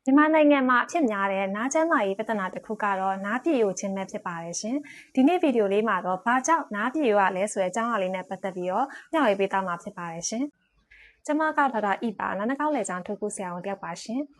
မြန်မာနိုင်ငံမှာအဖြစ်များတဲ့နားကျန်းမာရေးပြဿနာတစ်ခုကတော့နားပြည့်ယိုခြင်းပဲဖြစ်ပါတယ်ရှင်။ဒီနေ့ဗီဒီယိုလေးမှာတော့ဘာကြောင့်နားပြည့်ယိုရလဲဆိုတဲ့အကြောင်းအရာလေးနဲ့ပတ်သက်ပြီးတော့မျှဝေပေးသွားမှာဖြစ်ပါတယ်ရှင်။ကျွန်မကဒေါက်တာဣပါနားနှာခေါင်းလည်ချောင်းထုတ်ကူဆရာဝန်တယောက်ပါရှင်။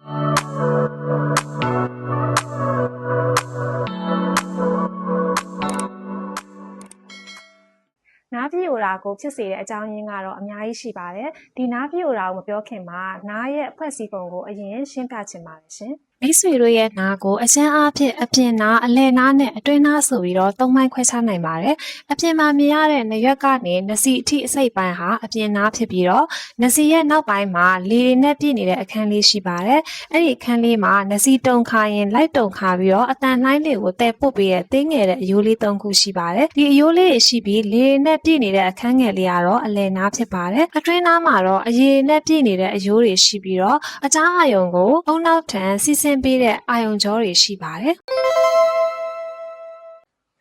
နားပြည့်ယိုတာကိုဖြစ်စေတဲ့အကြောင်းရင်းကတော့အများကြီးရှိပါတယ်။ဒီနားပြည့်ယိုတာကိုမပြောခင်မှာနားရဲ့အဖွဲ့အစည်းပုံကိုအရင်ရှင်းပြချင်ပါတယ်ရှင်။မိတ်ဆွေတို့ရဲ့နားကိုအကျဉ်းအားဖြင့်အပြင်နားအလယ်နားနဲ့အတွင်းနားဆိုပြီးတော့သုံးပိုင်းခွဲခြားနိုင်ပါတယ်။အပြင်မှာမြင်ရတဲ့နရွက်ကနေနစီအထိအစိတ်ပိုင်းဟာအပြင်နားဖြစ်ပြီးတော့နစီရဲ့နောက်ပိုင်းမှာလေတွေနဲ့ပြည့်နေတဲ့အခန်းလေးရှိပါတယ်။အဲ့ဒီအခန်းလေးမှာနစီတုံခါရင်လိုက်တုံခါပြီးတော့အတန်လှိုင်းလေးကိုတည်ပုတ်ပေးတဲ့သေးငယ်တဲ့အယိုးလေး၃ခုရှိပါတယ်။ဒီအယိုးလေးတွေရှိပြီးလေတွေနဲ့ပြည့်နေတဲ့အခန်းငယ်လေးကတော့အလယ်နားဖြစ်ပါတယ်။အတွင်းနားမှာတော့အရေနဲ့ပြည့်နေတဲ့အယိုးတွေရှိပြီးတော့အကြားအာရုံကိုအုံနောက်ထံစီစဉ်ပေးတဲ့အာရုံကြောတွေရှိပါတယ်။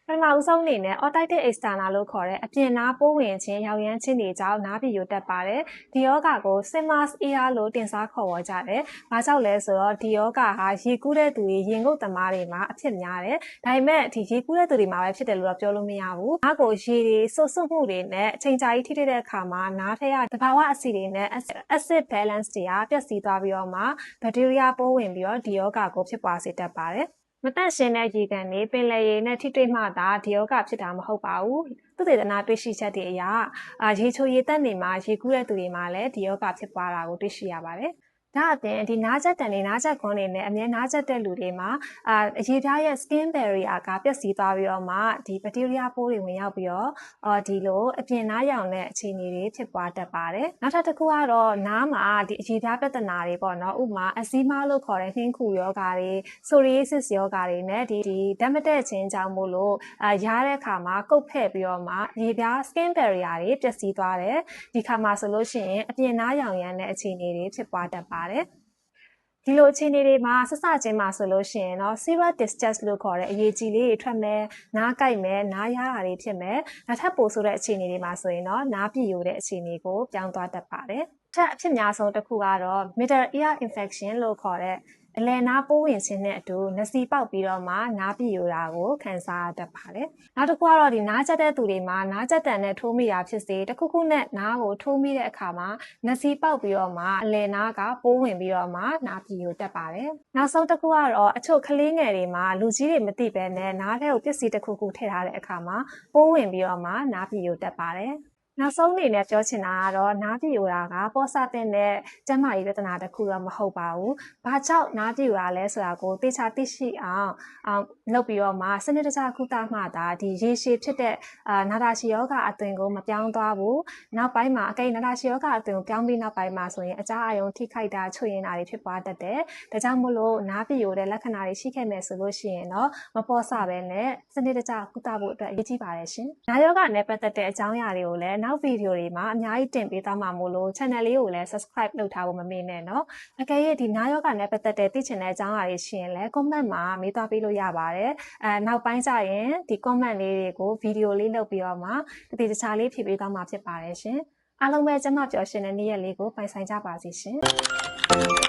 ပထမဦးဆုံးအနေနဲ့ otitis externa လို့ခေါ်တဲ့အပြင်နားပိုးဝင်ခြင်းရောင်ရမ်းခြင်းတွေကြောင့်နားပြည့်ယိုတတ်ပါတယ်။ဒီယောဂကို Simmers ear လို့တင်စားခေါ်ဝေါ်ကြတယ်။ဘာကြောင့်လဲဆိုတော့ဒီယောဂဟာရေကူးတဲ့သူတွေရင်ငုတ်သမားတွေမှာအဖြစ်များတယ်။ဒါပေမဲ့ဒီရေကူးတဲ့သူတွေမှာပဲဖြစ်တယ်လို့တော့ပြောလို့မရဘူး။နားကိုရေတွေဆွတ်မှုတွေနဲ့အချိန်ကြာကြီးထိတဲ့အခါမှာနားထဲကသဘာဝအဆီတွေနဲ့ acid balance တွေကပျက်စီးသွားပြီးတော့မှဘက်တီးရီးယားပိုးဝင်ပြီးတော့ဒီယောဂကိုဖြစ်ပွားစေတတ်ပါတယ်။မတန့်ရှင်းတဲ့ရေကန်တွေပင်လယ်ရေနဲ့ထိတွေ့မှသာဒီယောဂဖြစ်တာမဟုတ်ပါဘူး။သုတေသနတွေ့ရှိချက်တွေအရရေချိုရေတက်နေမှာရေကူးတဲ့သူတွေမှာလည်းဒီယောဂဖြစ်ပွားတာကိုတွေ့ရှိရပါတယ်။ဒါအပြင်ဒီနားချက်တန်တွေနားချက်ခွန်းတွေနဲ့အမြဲနားချက်တဲ့လူတွေမှာအရေပြားရဲ့ skin barrier ကပျက်စီးသွားပြီးတော့မှဒီဘက်တီးရီးယားပိုးတွေဝင်ရောက်ပြီးတော့ဒီလိုအပြင်နားရောင်တဲ့အခြေအနေတွေဖြစ်ပွားတတ်ပါတယ်။နောက်ထပ်တစ်ခုကတော့နားမှာဒီအရေပြားပြဿနာတွေပေါ့နော်။ဥပမာအဇီးမားလို့ခေါ်တဲ့နှင်းခုယောဂါတွေ psoriasis ယောဂါတွေနဲ့ဒီဓာတ်မတည့်ခြင်းကြောင့်မို့လို့ရားတဲ့အခါမှာကုတ်ဖဲ့ပြီးတော့မှအရေပြား skin barrier တွေပျက်စီးသွားတယ်။ဒီခါမှာဆိုလို့ရှိရင်အပြင်နားရောင်ရမ်းတဲ့အခြေအနေတွေဖြစ်ပွားတတ်ပါတယ်ဒီလိုအခြေအနေတွေမှာဆက်စချင်းမှာဆိုလို့ရှိရင်တော့ serious distress လို့ခေါ်တဲ့အရေးကြီးလေးတွေထွက်မယ်နားကိုက်မယ်နားရတာတွေဖြစ်မယ်နောက်ထပ်ပိုဆိုတဲ့အခြေအနေတွေမှာဆိုရင်တော့နားပြည့်ယိုတဲ့အခြေအနေကိုပြောင်းသွားတတ်ပါတယ်ထပ်အဖြစ်များဆုံးတစ်ခုကတော့ middle ear infection လို့ခေါ်တဲ့အလယ်နားပိုးဝင်ခြင်းနဲ့အတူနစီပေါက်ပြီးတော့မှနားပြည့်ယိုတာကိုခံစားရတတ်ပါတယ်။နောက်တစ်ခုကတော့ဒီနားကျက်တဲ့သူတွေမှာနားကျက်တန်နဲ့ထိုးမိတာဖြစ်စေတစ်ခုခုနဲ့နားကိုထိုးမိတဲ့အခါမှာနစီပေါက်ပြီးတော့မှအလယ်နားကပိုးဝင်ပြီးတော့မှနားပြည့်ယိုတတ်ပါတယ်။နောက်ဆုံးတစ်ခုကတော့အချို့ကလေးငယ်တွေမှာလူကြီးတွေမသိဘဲနဲ့နားထဲကိုပစ္စည်းတစ်ခုခုထည့်ထားတဲ့အခါမှာပိုးဝင်ပြီးတော့မှနားပြည့်ယိုတတ်ပါတယ်။နောက်ဆုံးအနေနဲ့ပြောချင်တာကတော့နားပြည့်ယိုတာကပေါ်ဆတဲ့နဲ့ကျန်းမာရေးပြဿနာတစ်ခုတော့မဟုတ်ပါဘူး။ဘာကြောင့်နားပြည့်ယိုတာလဲဆိုတာကိုသေချာသိရှိအောင်လုပ်ပြီးတော့မှစနစ်တကျကုသမှသာဒီရေရှည်ဖြစ်တဲ့နာတာရှည်ယောဂအသွင်ကိုမပြောင်းသွားဘူး။နောက်ပိုင်းမှာအကိနာတာရှည်ယောဂအသွင်ကိုပြောင်းပြီးနောက်ပိုင်းမှာဆိုရင်အကြားအာရုံထိခိုက်တာချွေရင်တာတွေဖြစ်ပွားတတ်တယ်။ဒါကြောင့်မို့လို့နားပြည့်ယိုတဲ့လက္ခဏာတွေရှိခဲ့မယ်ဆိုလို့ရှိရင်တော့မပေါ်ဆပဲနဲ့စနစ်တကျကုသဖို့အတွက်အရေးကြီးပါတယ်ရှင်။နားယောဂနဲ့ပတ်သက်တဲ့အကြောင်းအရာတွေကိုလည်းနောက်ဗီဒီယိုတွေမှာအများကြီးတင်ပေးသွားမှာမို့လို့ channel လေးကိုလည်း subscribe လုပ်ထားဖို့မမေ့နဲ့နော်။အကယ်၍ဒီနားယောဂနဲ့ပတ်သက်တဲ့သိချင်တဲ့အကြောင်းအရာတွေရှိရင်လည်း comment မှာမေးသွားပေးလို့ရပါတယ်။နောက်ပိုင်းကျရင်ဒီ comment လေးတွေကိုဗီဒီယိုလေးလုပ်ပြီးတော့မှတတိတခြားလေးဖြည့်ပေးသွားမှာဖြစ်ပါတယ်ရှင်။အားလုံးပဲကျမပျော်ရွှင်တဲ့နေ့ရက်လေးကိုပိုင်ဆိုင်ကြပါစေရှင်။